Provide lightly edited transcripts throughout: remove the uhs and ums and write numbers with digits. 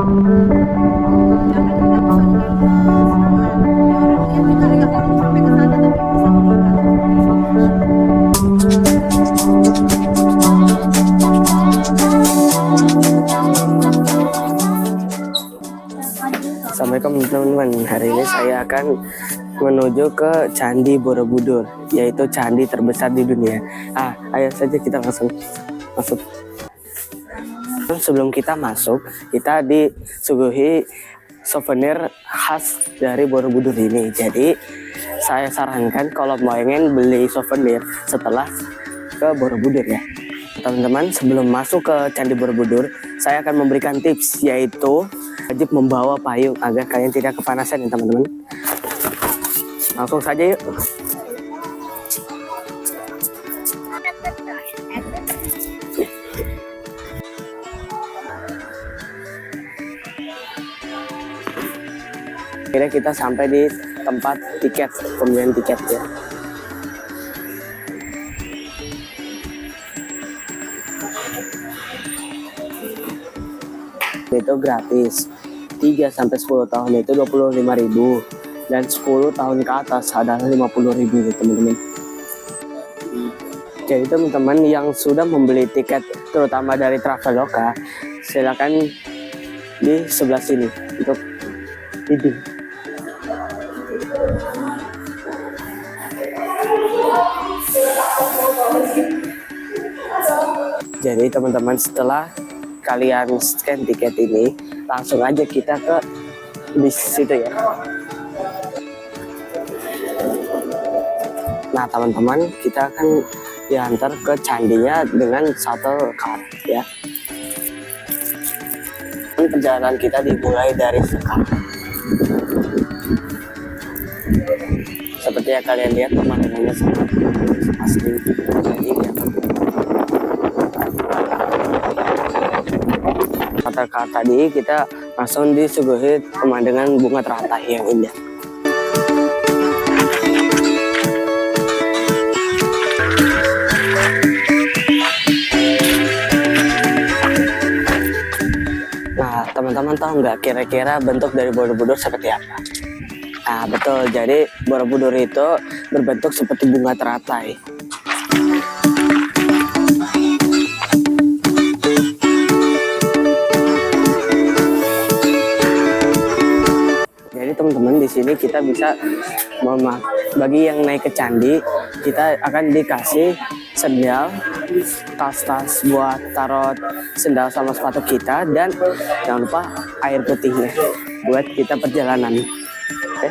Ya kan kita bisa melihat ya orang lihat juga ya kalau sampai ke sana tapi bisa melihat. Assalamualaikum teman-teman. Hari ini saya akan menuju ke Candi Borobudur, yaitu candi terbesar di dunia. Ayo saja kita langsung masuk. Sebelum kita masuk, kita disuguhi souvenir khas dari Borobudur ini. Jadi saya sarankan kalau mau ingin beli souvenir setelah ke Borobudur ya. Teman-teman, sebelum masuk ke Candi Borobudur, saya akan memberikan tips, yaitu wajib membawa payung agar kalian tidak kepanasan ya teman-teman. Langsung saja yuk. Akhirnya kita sampai di tempat tiket, pembelian tiket ya. Itu gratis. 3-10 tahun itu 25.000 dan 10 tahun ke atas adalah 50.000 ya teman-teman. Jadi teman-teman yang sudah membeli tiket terutama dari Traveloka, silakan di sebelah sini untuk bidding. Jadi teman-teman, setelah kalian scan tiket ini, langsung aja kita ke di situ ya. Nah teman-teman, kita akan diantar ke candinya dengan shuttle car ya. Perjalanan kita dimulai dari sekarang. Seperti yang kalian lihat, pemandangannya sangat asli. Jadi ya, kata tadi kita langsung disuguhi pemandangan bunga teratai yang indah. Nah teman-teman, tahu nggak kira-kira bentuk dari Borobudur seperti apa? Nah betul, jadi Borobudur itu berbentuk seperti bunga teratai. Jadi teman-teman, di sini kita bisa bagi yang naik ke candi, kita akan dikasih sendal, tas-tas buat taruh sendal sama sepatu kita, dan jangan lupa air putihnya buat kita perjalanan. Oke.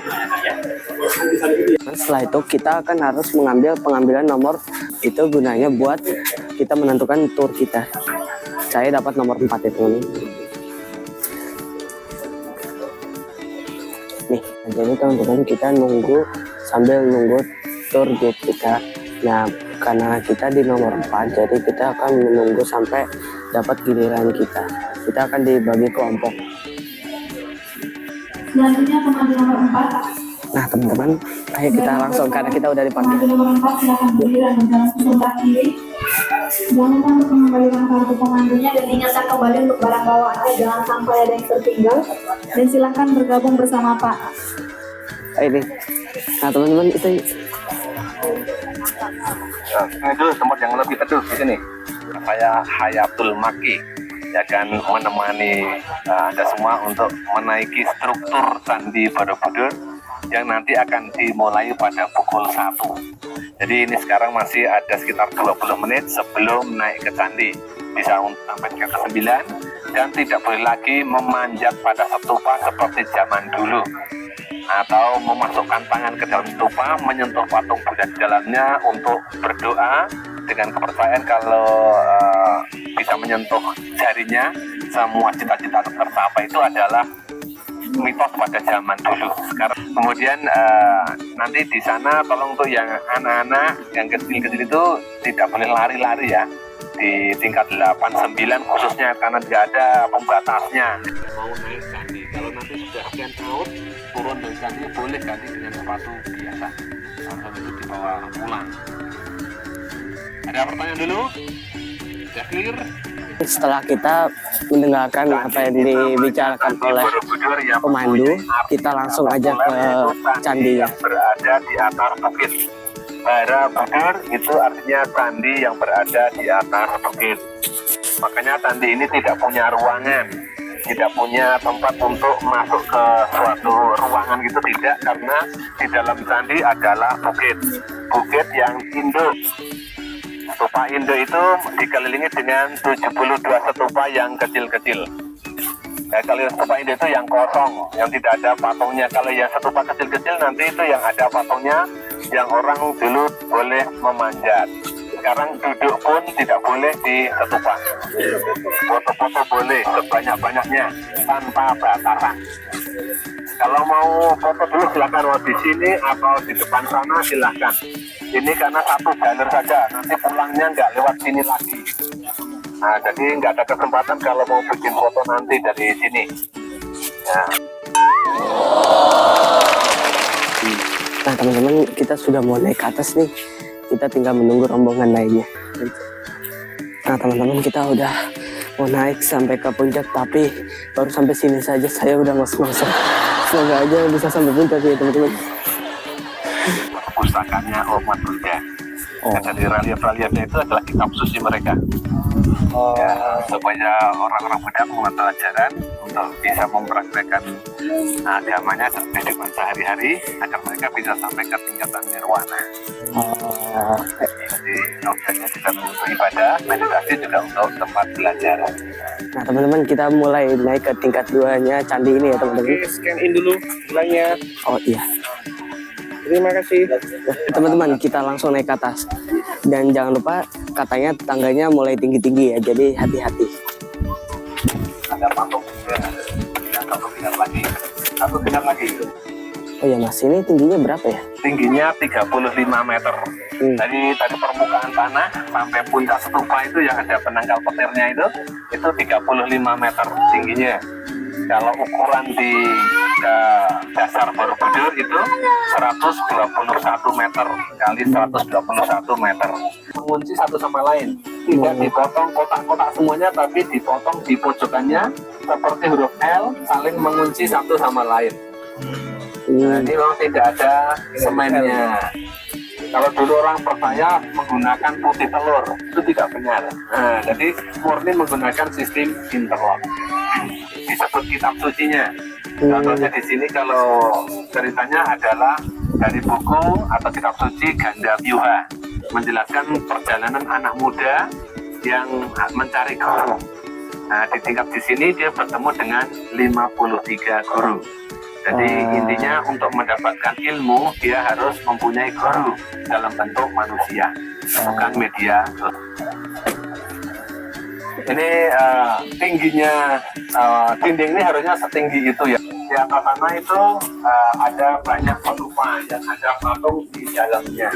Setelah itu kita akan harus mengambil pengambilan nomor, itu gunanya buat kita menentukan tour kita. Saya dapat nomor 4 ya teman-teman. Nih, jadi teman-teman, kita nunggu sambil nunggu tour guide kita. Nah, karena kita di nomor 4, jadi kita akan menunggu sampai dapat giliran kita. Kita akan dibagi kelompok. Selanjutnya pemandu nomor 4. Nah, teman-teman, ayo kita langsung karena kita udah dipanggil. Pemandu nomor 4 silakan berdiri dan berjalan ke sebelah kiri. Jangan lupa untuk mengembalikan kartu pemandunya dan ingatkan kembali untuk barang bawaannya, jangan sampai ada yang tertinggal. Dan silakan bergabung bersama Pak. Ini. Nah, teman-teman, itu Nah, itu tempat yang lebih teduh di sini. Saya Hayatul Maki, ya kan, menemani Anda semua untuk menaiki struktur Candi Borobudur yang nanti akan dimulai pada pukul 1. Jadi ini sekarang masih ada sekitar 20 menit sebelum naik ke candi. Bisa sampai ke 9 dan tidak boleh lagi memanjat pada stupa seperti zaman dulu, atau memasukkan tangan ke dalam stupa, menyentuh patung Buddha di dalamnya untuk berdoa dengan kepercayaan kalau bisa menyentuh jarinya semua cita-cita tercapai. Itu adalah mitos pada zaman dulu. Sekarang kemudian nanti di sana tolong untuk yang anak-anak yang kecil-kecil itu tidak boleh lari-lari ya di tingkat 8, 9 khususnya, karena tidak ada pembatasnya. Mau naik candi, kalau nanti sudah sekian tahun turun dari candi boleh ganti dengan sepatu biasa, langsung itu dibawa pulang. Ada pertanyaan dulu? Sudah clear? Setelah kita mendengarkan apa yang dibicarakan oleh Borobudur yang pemandu, kita langsung aja ke candinya. yang berada di atas bukit. Borobudur itu artinya candi yang berada di atas bukit. Makanya candi ini tidak punya ruangan, tidak punya tempat untuk masuk ke suatu ruangan gitu, tidak, karena di dalam candi adalah bukit. Bukit yang induk. Stupa induk itu dikelilingi dengan 72 stupa yang kecil-kecil. Ya, kalau stupa induk itu yang kosong, yang tidak ada patungnya. Kalau yang stupa kecil-kecil nanti itu yang ada patungnya, yang orang dulu boleh memanjat. Sekarang duduk pun tidak boleh di stupa. Foto-foto boleh sebanyak-banyaknya tanpa batasan. Kalau mau foto dulu silakan, mau di sini atau di depan sana silakan. Ini karena satu jalur saja, nanti pulangnya nggak lewat sini lagi. Nah, jadi nggak ada kesempatan kalau mau bikin foto nanti dari sini. Ya. Nah teman-teman, kita sudah mau naik ke atas nih. Kita tinggal menunggu rombongan lainnya. Nah teman-teman, kita udah mau naik sampai ke puncak, tapi baru sampai sini saja saya udah ngos-ngosan. Semoga aja bisa sampai puncak ya teman-teman. Pustakanya umat Buddha. Jadi relief-reliefnya itu adalah kitab suci mereka. Ya, supaya orang-orang Buddha mengenal ajaran untuk bisa mempraktekkan agamanya dan kehidupan sehari-hari agar mereka bisa sampai ke tingkatan nirwana. Jadi objeknya juga untuk ibadah, meditasi juga untuk tempat belajar. Nah teman-teman, kita mulai naik ke tingkat 2-nya candi ini ya teman-teman. Oke, scan in dulu nilainya. Oh iya. Terima kasih. Teman-teman, kita langsung naik ke atas. Dan jangan lupa, katanya tangganya mulai tinggi-tinggi ya, jadi hati-hati. Ada patung juga. Satu tingkat lagi. Satu tingkat lagi. Oh ya mas, ini tingginya berapa ya? Tingginya 35 meter. Dari tadi permukaan tanah sampai puncak stupa itu yang ada penangkal petirnya itu 35 meter tingginya. Kalau ukuran di dasar Borobudur itu 121 meter kali 121 meter. Mengunci satu sama lain. Tidak dipotong kotak-kotak semuanya, tapi dipotong di pojokannya seperti huruf L, saling mengunci satu sama lain. Jadi memang tidak ada semennya. Kalau dulu orang percaya menggunakan putih telur, itu tidak benar. Nah, jadi murni menggunakan sistem interlock. Disebut kitab sucinya. Contohnya di sini kalau ceritanya adalah dari buku atau kitab suci Ganda Vyuha, menjelaskan perjalanan anak muda yang mencari guru. Nah, di tingkat di sini dia bertemu dengan 53 guru. Jadi intinya untuk mendapatkan ilmu dia harus mempunyai guru dalam bentuk manusia, bukan media. Ini tingginya dinding ini harusnya setinggi itu ya. Di atas sana itu ada banyak stupa yang ada patung di dalamnya.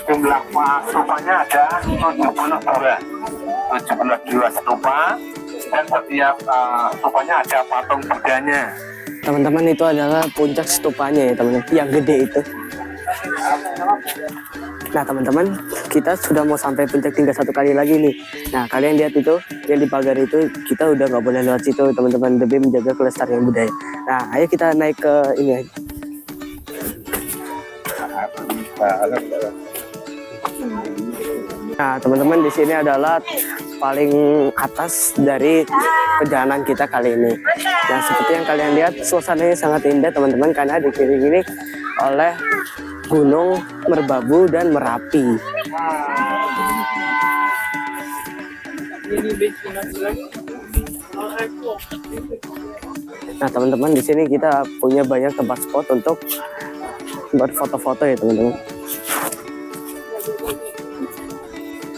Jumlah stupanya ada 72 stupa, dan setiap stupanya ada patung Budanya. Teman-teman, itu adalah puncak stupanya ya teman-teman, yang gede itu. Nah teman-teman, kita sudah mau sampai puncak tinggal satu kali lagi nih. Nah kalian lihat itu, yang di pagar itu, kita udah nggak boleh lewat situ teman-teman, demi menjaga kelestarian budaya. Nah ayo kita naik ke ini aja. Nah teman-teman, di sini adalah paling atas dari perjalanan kita kali ini. Nah seperti yang kalian lihat, suasananya sangat indah teman-teman, karena dikelilingi oleh Gunung Merbabu dan Merapi. Nah teman-teman, di sini kita punya banyak tempat spot untuk berfoto-foto ya teman-teman.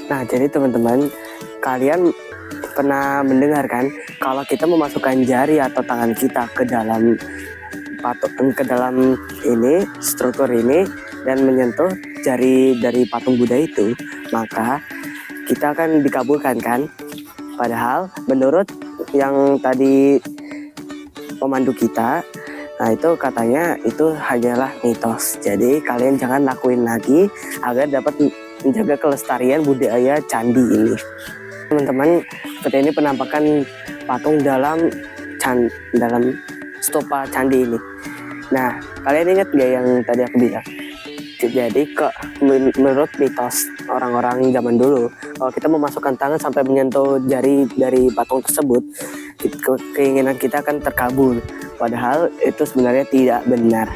Nah jadi teman-teman, kalian pernah mendengarkan kalau kita memasukkan jari atau tangan kita ke dalam ini struktur ini dan menyentuh jari dari patung Buddha itu, maka kita akan dikabulkan kan? Padahal menurut yang tadi pemandu kita, nah itu katanya itu hanyalah mitos. Jadi kalian jangan lakuin lagi agar dapat menjaga kelestarian budaya candi ini. Teman-teman, seperti ini penampakan patung dalam stupa candi ini. Nah, kalian ingat gak yang tadi aku bilang? Jadi menurut mitos orang-orang zaman dulu, kalau kita memasukkan tangan sampai menyentuh jari dari patung tersebut, keinginan kita akan terkabul. Padahal itu sebenarnya tidak benar.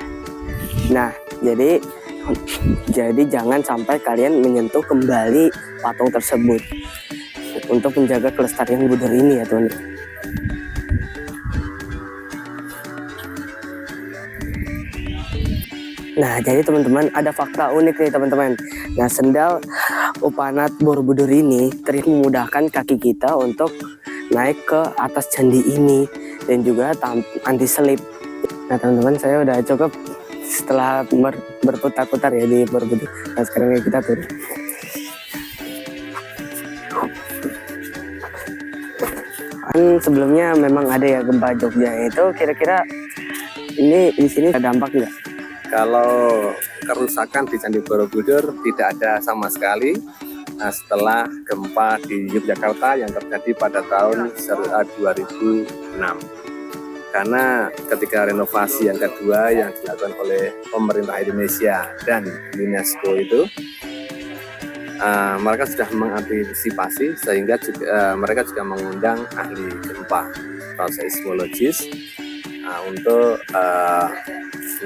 Nah, jadi jangan sampai kalian menyentuh kembali patung tersebut untuk menjaga kelestarian Borobudur ini ya teman. Nah, jadi teman-teman, ada fakta unik nih teman-teman. Nah, sendal Upanat Borobudur ini memudahkan kaki kita untuk naik ke atas candi ini dan juga anti selip. Nah, teman-teman, saya udah cukup setelah berputar-putar ya di Borobudur. Nah, sekarang kita turun. Kan sebelumnya memang ada ya gempa Jogja itu, kira-kira ini di sini ada dampak tidak? Kalau kerusakan di Candi Borobudur tidak ada sama sekali setelah gempa di Yogyakarta yang terjadi pada tahun 2006. Karena ketika renovasi yang kedua yang dilakukan oleh pemerintah Indonesia dan UNESCO itu, mereka sudah mengantisipasi sehingga mereka juga mengundang ahli gempa atau seismologis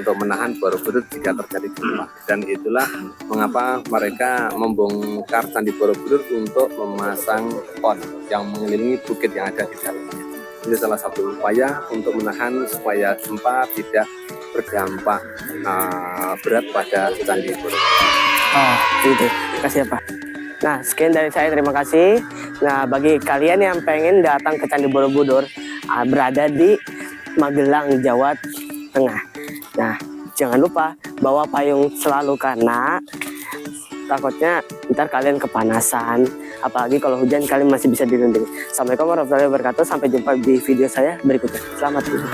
untuk menahan Borobudur jika terjadi gempa. Dan itulah mengapa mereka membongkar Candi Borobudur untuk memasang pon yang mengelilingi bukit yang ada di dalamnya. Ini salah satu upaya untuk menahan supaya gempa tidak berdampak berat pada Candi Borobudur. Oh, itu. Kasih apa? Nah, sekian dari saya, terima kasih. Nah, bagi kalian yang pengen datang ke Candi Borobudur, berada di Magelang, Jawa Tengah. Nah, jangan lupa bawa payung selalu karena takutnya ntar kalian kepanasan. Apalagi kalau hujan kalian masih bisa dirunding. Assalamualaikum warahmatullahi wabarakatuh. Sampai jumpa di video saya berikutnya. Selamat tinggal.